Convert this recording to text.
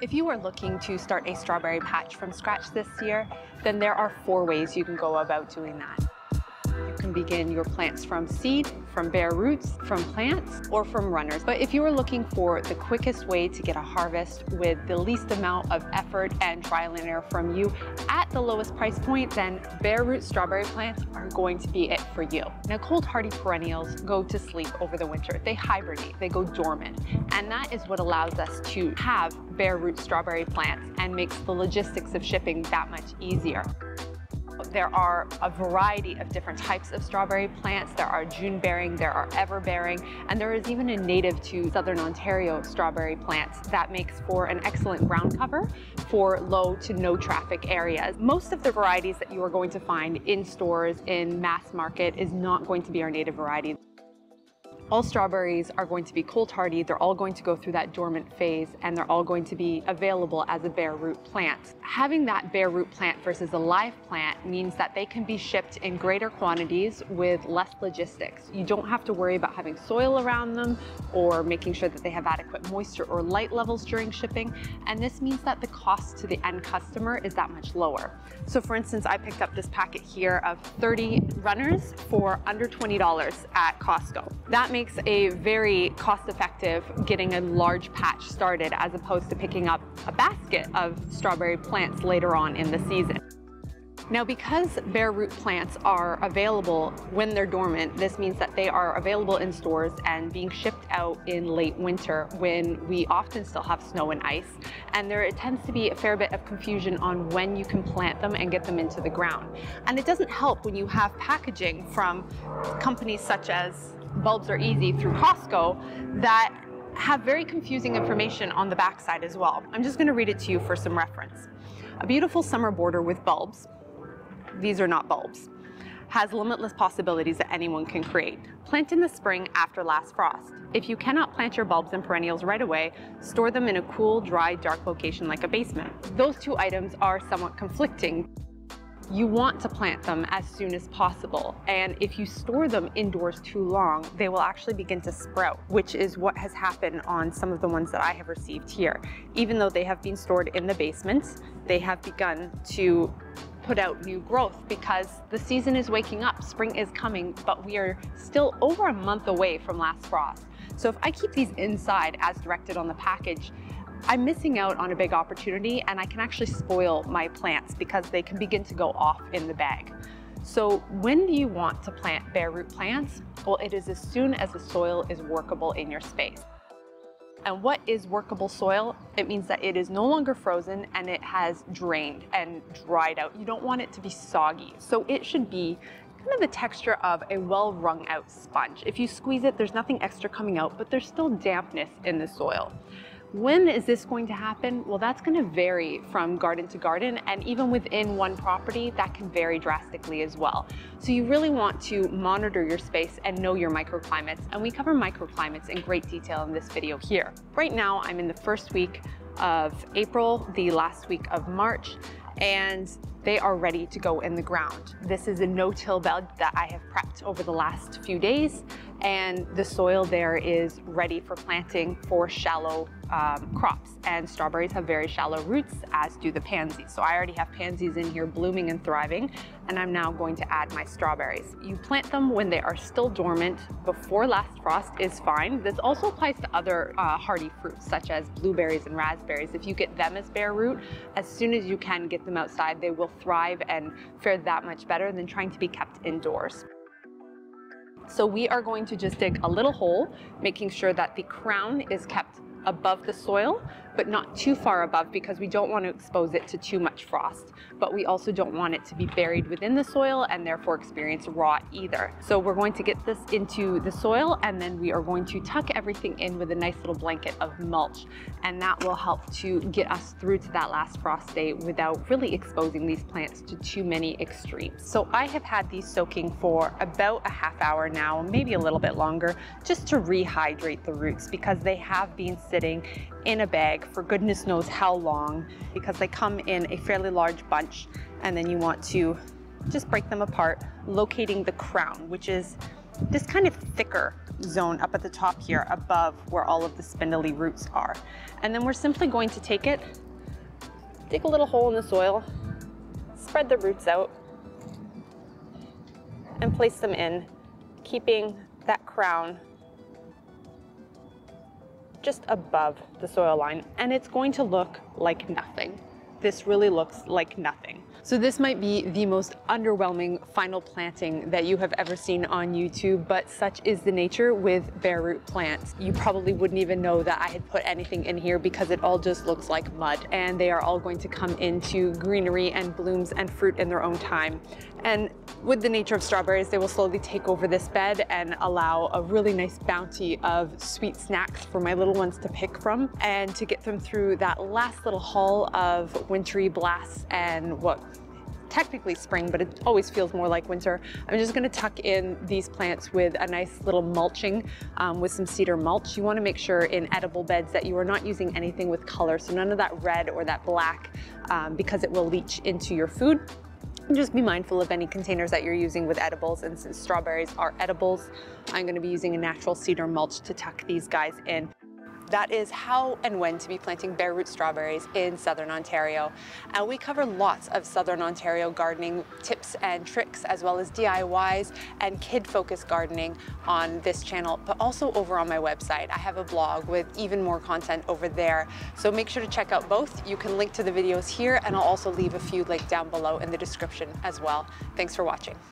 If you are looking to start a strawberry patch from scratch this year, then there are 4 ways you can go about doing that. You can begin your plants from seed, from bare roots, from plants, or from runners. But if you are looking for the quickest way to get a harvest with the least amount of effort and trial and error from you at the lowest price point, then bare root strawberry plants are going to be it for you. Now, cold hardy perennials go to sleep over the winter. They hibernate, they go dormant. And that is what allows us to have bare root strawberry plants and makes the logistics of shipping that much easier. There are a variety of different types of strawberry plants. There are June-bearing, there are ever-bearing, and there is even a native to Southern Ontario strawberry plant that makes for an excellent ground cover for low to no traffic areas. Most of the varieties that you are going to find in stores, in mass market, is not going to be our native variety. All strawberries are going to be cold hardy, they're all going to go through that dormant phase, and they're all going to be available as a bare root plant. Having that bare root plant versus a live plant means that they can be shipped in greater quantities with less logistics. You don't have to worry about having soil around them or making sure that they have adequate moisture or light levels during shipping, and this means that the cost to the end customer is that much lower. So for instance, I picked up this packet here of 30 runners for under $20 at Costco. That makes a very cost-effective getting a large patch started as opposed to picking up a basket of strawberry plants later on in the season. Now, because bare root plants are available when they're dormant, this means that they are available in stores and being shipped out in late winter when we often still have snow and ice. And there tends to be a fair bit of confusion on when you can plant them and get them into the ground. And it doesn't help when you have packaging from companies such as Bulbs Are Easy through Costco that have very confusing information on the backside as well. I'm just going to read it to you for some reference. A beautiful summer border with bulbs. These are not bulbs. Has limitless possibilities that anyone can create. Plant in the spring after last frost. If you cannot plant your bulbs and perennials right away, store them in a cool, dry, dark location like a basement. Those two items are somewhat conflicting. You want to plant them as soon as possible, and if you store them indoors too long, they will actually begin to sprout, which is what has happened on some of the ones that I have received here. Even though they have been stored in the basements, they have begun to put out new growth because the season is waking up, spring is coming, but we are still over a month away from last frost. So if I keep these inside as directed on the package, I'm missing out on a big opportunity, and I can actually spoil my plants because they can begin to go off in the bag. So when do you want to plant bare root plants? Well, it is as soon as the soil is workable in your space. And what is workable soil? It means that it is no longer frozen and it has drained and dried out. You don't want it to be soggy. So it should be kind of the texture of a well wrung out sponge. If you squeeze it, there's nothing extra coming out, but there's still dampness in the soil. When is this going to happen? Well, that's going to vary from garden to garden, and even within one property, that can vary drastically as well. So you really want to monitor your space and know your microclimates, and we cover microclimates in great detail in this video here. Right now, I'm in the first week of April, the last week of March, and they are ready to go in the ground. This is a no-till bed that I have prepped over the last few days, and the soil there is ready for planting for shallow crops. And strawberries have very shallow roots, as do the pansies. So I already have pansies in here blooming and thriving, and I'm now going to add my strawberries. You plant them when they are still dormant before last frost is fine. This also applies to other hardy fruits such as blueberries and raspberries. If you get them as bare root, as soon as you can get them outside, they will thrive and fare that much better than trying to be kept indoors. So we are going to just dig a little hole, making sure that the crown is kept above the soil, but not too far above because we don't want to expose it to too much frost. But we also don't want it to be buried within the soil and therefore experience rot either. So we're going to get this into the soil, and then we are going to tuck everything in with a nice little blanket of mulch. And that will help to get us through to that last frost day without really exposing these plants to too many extremes. So I have had these soaking for about a half hour now, maybe a little bit longer, just to rehydrate the roots because they have been sitting in a bag for goodness knows how long, because they come in a fairly large bunch, and then you want to just break them apart, locating the crown, which is this kind of thicker zone up at the top here above where all of the spindly roots are. And then we're simply going to take it, dig a little hole in the soil, spread the roots out, and place them in, keeping that crown just above the soil line. And it's going to look like nothing. This really looks like nothing. So this might be the most underwhelming final planting that you have ever seen on YouTube, but such is the nature with bare root plants. You probably wouldn't even know that I had put anything in here because it all just looks like mud, and they are all going to come into greenery and blooms and fruit in their own time. And with the nature of strawberries, they will slowly take over this bed and allow a really nice bounty of sweet snacks for my little ones to pick from, and to get them through that last little haul of wintry blasts and what technically spring, but it always feels more like winter. I'm just gonna tuck in these plants with a nice little mulching with some cedar mulch. You wanna make sure in edible beds that you are not using anything with color, so none of that red or that black, because it will leach into your food. And just be mindful of any containers that you're using with edibles, and since strawberries are edibles, I'm gonna be using a natural cedar mulch to tuck these guys in. That is how and when to be planting bare root strawberries in Southern Ontario. And we cover lots of Southern Ontario gardening tips and tricks, as well as DIYs and kid-focused gardening on this channel, but also over on my website. I have a blog with even more content over there. So make sure to check out both. You can link to the videos here, and I'll also leave a few links down below in the description as well. Thanks for watching.